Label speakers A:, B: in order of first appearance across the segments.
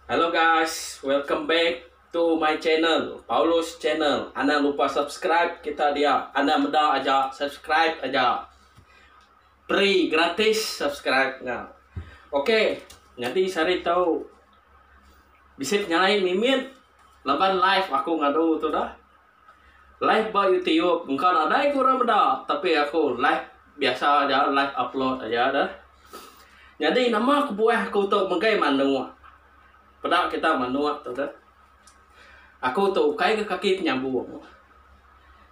A: Halo guys, welcome back to my channel, Paulus Channel. Anda lupa subscribe kita dia. Anda mudah aja subscribe aja. Free, gratis subscribe. Nah, oke. Nanti Sari tahu bisa nyalain mimin. Laban live aku ngadu tuh dah. Live ba YouTube. Bukan ada yang kurang beda, tapi aku live biasa aja, live upload aja dah. Jadi nama aku buah aku tuh mengkai manua. Pada kita manua tuh dah. Aku tuh kayak ke kaki nyambung.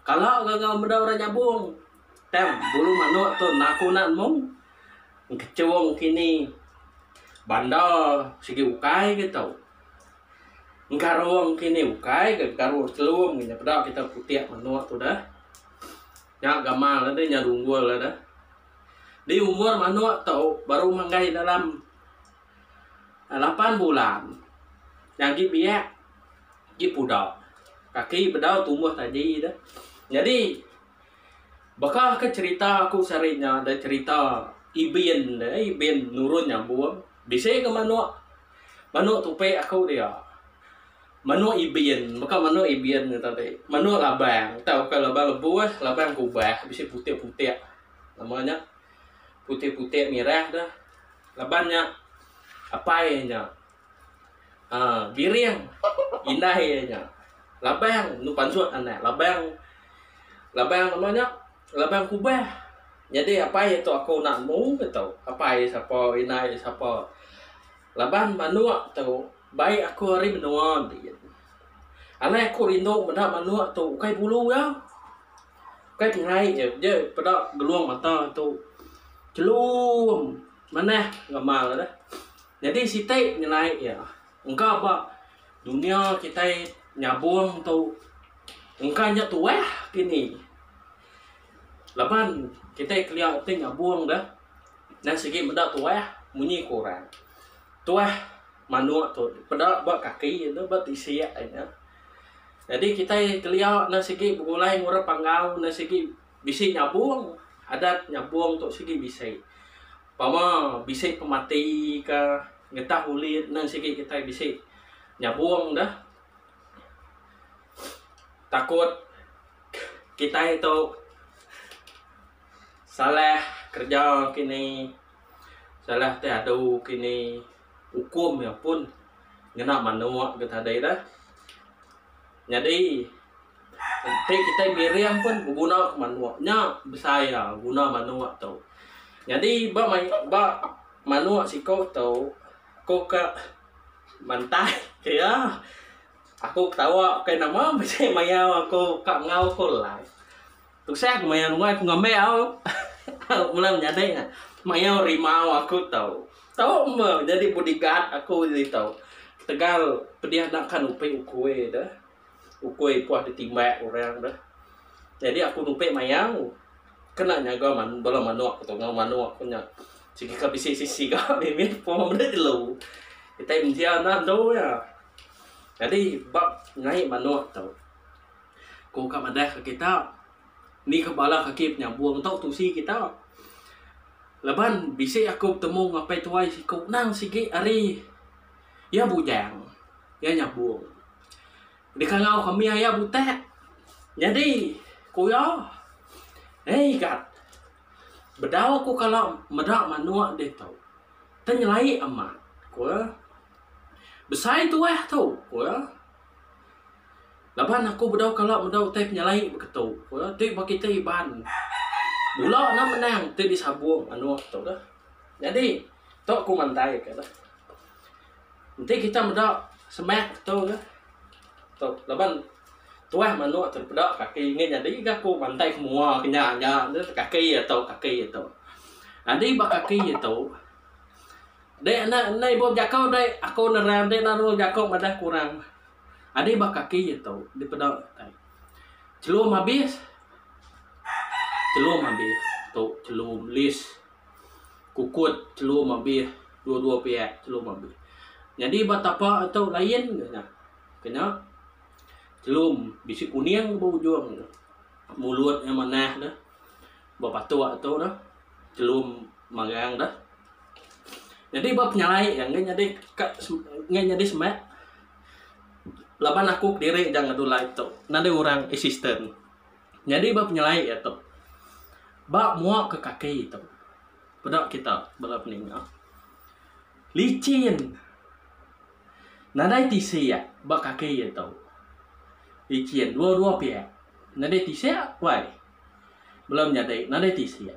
A: Kalau gak beda orang nyambung, tem bulu manua tuh nakunan mong kecewong kini bandal segi ukai gitu. Ngkarong kini ukai ke karo celum gitu. Pada kita putih manua tuh dah. Ya gamal ada nyarunggul ada. Di umur manua tuh baru manggai dalam 8 bulan. Yang biak pudak kaki bedau tumbuh tadi dah. Jadi bakal ke cerita aku sarinya ada cerita ibin nurun nyambung bisa ke manuk tupe aku dia manuk ibin maka manuk ibin tadi manuk labang tahu kalau labang lebuah labang kubah bisa putih namanya putih merah dah labannya apa ya biriang indah ya labang nu pansut anak labang namanya labang kubah. Jadi apa itu aku nak mau gitu apa siapa inai siapa labang manua tu baik aku hari menua dia anak aku rindu benda manua tu kai bulu ya kai pengai je pada geluang mata tu celum mana ngamal dah. Jadi sitai nyelai ya engkau apa dunia kita nyabung tu engkau nya tuah kini lapan kita kelihatan nyabung dah dan segi benda tuah munyi kurang tuah manuk tu pada buat kaki itu buat isi aja. Jadi kita kelihatan segi mulai murah panggau na segi bisa nyabung adat nyabung tu segi bisa pama bisa pemati ke ngetah ulit nang segi kita bisa nyabung dah. Takut kita itu salah kerja kini salah teh adu kini hukum ya pun ngena manua kita ada dah. Jadi nanti kita beriang pun guna manua nya besaya guna manua tu. Jadi ba manua si kau tu kau ke mantai ya aku tawa kayak nama bisa maya aku kak ngau aku lah tu saya maya nunggu aku ngambil mulai menjadi maya rimau aku tahu jadi bodyguard aku jadi tahu tegal pedia nakkan upe ukue dah ukue puah ditimbak orang dah. Jadi aku nupe mayang kena nyaga man bala manuk atau ngau manuk punya sigi ka sisi ka mimin po mana dulu kita imtihan do ya. Jadi bab ngai manuk tau ko ka madah kita ni kepala kaki nyambung tau tusi kita laban bisa aku temu ngapai tuai si kau nang sigi ari ya bujang ya nyambung di kangau kami ya butek. Jadi kuya kat bedawa aku kalau medak manua deh tau tenyelai amat kuya besar itu tu kuya laban aku bedawa kalau bedawa teh penyelai begitu kuya tu bagi kita iban bula na menang tu disabung anu tu dah. Jadi tu aku mantai kata nanti kita medak semak tu dah tu laban tuah manuk terpedak kaki ini jadi aku mantai semua kenyanya kaki atau ada bak kaki itu dek na ibu jakau dek aku neram dek naru jakau madah kurang ada bak kaki itu di pedak celum habis tu celum lis kukut celum habis dua pihak celum habis. Jadi batapa atau lain kena celum bisi kuning bau juang mulut yang mana dah bapak tua tu dah celum magang dah. Jadi bab nyalai yang nggak jadi semak. Laban aku diri jangan dulai itu. Nanti orang asisten. Jadi bab nyalai itu. Bab muak ke kaki itu. Pada kita balap ninga. Licin. Nanti tisi ya bab kaki itu. Licin dua pihak. Nanti tisi ya, why? Belum nyadai. Nanti tisi ya.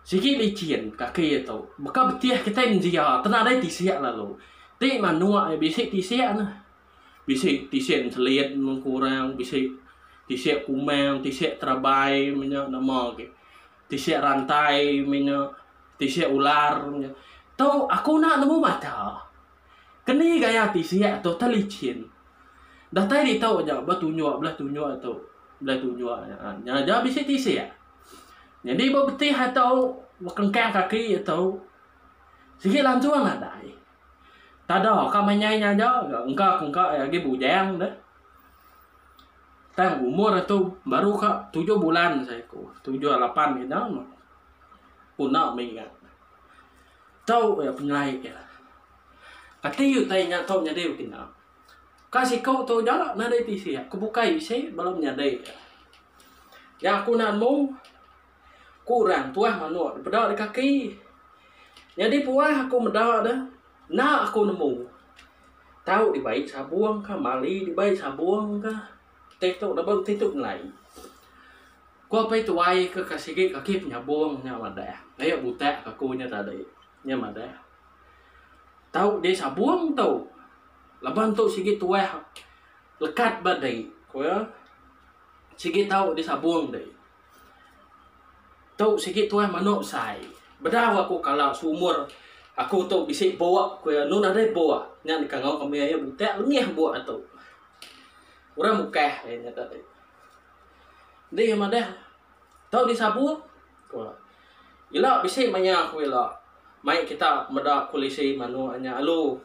A: Sikit licin kaki itu. Maka betul kita menjia. Tenang ada tisi ya lalu. Tapi manua bisik tisi ya nah. Bisik tisi selit kurang. Bisik tisi kumang. Tisi terabai minyak nama ke. Tisi rantai minyak. Tisi ular minyak. Tahu aku nak nemu mata. Kini gaya tisi ya tu terlicin. Dah tadi tahu aja belah tunjuk atau belah tunjuk. Jangan bisik tisi ya. Jadi betul atau kengkang kaki atau sikit langsung ada. Tak ada kamanya aja engkau ya dia bujang dah. Tang umur itu baru ke 7 bulan saya ku 7-8 gitu mah. Punah mengingat. Tahu ya penyelai ya. Kati tanya tahu nyadai kena. Kasih kau tahu jalan nadai tisi ya. Kebukai saya belum nyadai. Ya aku nak mau kurang tuah manu bedak di kaki. Jadi puah aku medak dah. Nah aku nemu. Tahu di baik sabuang kah mali di baik sabuang kah. Tetok dah bang tetok lain. Gua pai tuai ke kasih kaki punya buang nya ada. Ayo buta aku nya tadi. Nya ada. Tahu dia sabuang tahu. Laban tu sikit tuah lekat badai. Ko ya. Sikit tahu dia sabuang deh. Tahu sikit tuah manuk sai. Bedaw aku kalau sumur aku tahu bisik bawa ku nun ada bawa. Nya kangau kami aya buta lengih bawa atau. Urang mukah nya tadi. Dia mah dah. Tahu di sabuang. Ko. Ila bisik manya aku ila. Mai kita meda kulisi manu nya alu.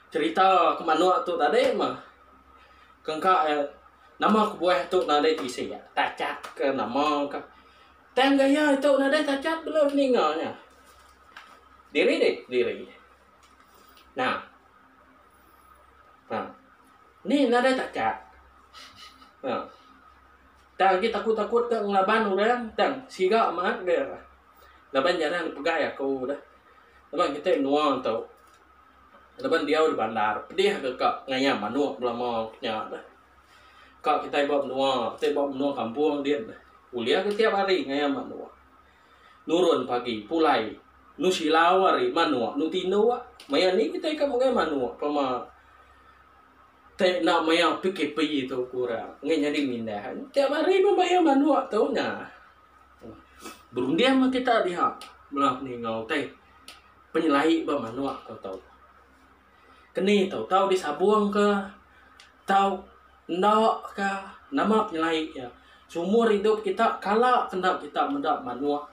A: Cerita ke manu tu tadi mah. Kengka nama aku buah tu nade bisik ya. Tacak ke nama ke tang gaya itu nada cacat belum meninggalnya. Diri. Nah. Ni nada cacat. Nah. Tang kita takut ke ngelaban orang, tang siga amat dia. Laban jarang dipegai aku dah. Laban kita nuang tau. Laban dia di bandar. Pedih ke kak ngaya manu belum nya dah. Kak kita bawa nuang kampung dia. Kuliah ke tiap hari ngaya manua. Nurun pagi pulai. Nu silau hari manua. Nu tino maya ni kita ikan ngaya manua. Pama te nak maya PKP itu kurang. Ngaya di mindahan. Tiap hari membayar manua tahu nya. Berundian mah kita lihat. Belah ni ngau te penyelai ba manua kau tahu. Keni tahu di sabuang ke tahu ndak ke nama penyelai ya. Sumur hidup kita kala kendak kita mendak manua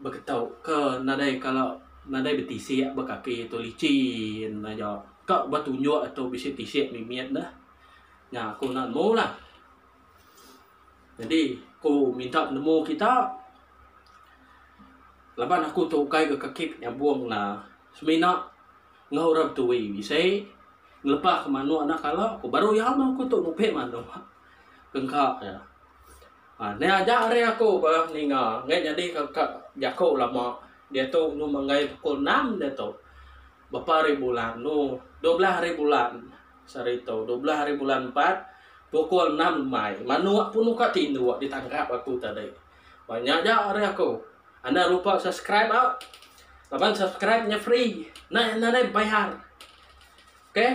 A: bergetau ke nadai kalau nadai betisi ya bekaki itu licin aja kak batunjuk atau bisa tisi mimiat dah. Nah aku nak mau lah. Jadi aku minta nemu kita. Laban aku tukai ke kaki nyambung lah. Semina ngahurap tuwi bisa ngelepas ke manua anak kalau aku baru ya aku tu nupe manua kengkak ya. Ni aja hari aku bah ninga ngai jadi kakak jako lama dia tu nu mangai pukul 6 dia tu berapa hari bulan nu 12 hari bulan sarito 12 hari bulan 4 pukul 6 mai manua pun uka tindu ditangkap aku tadi banyak aja hari aku anda lupa subscribe out laban subscribe nya free nah bayar oke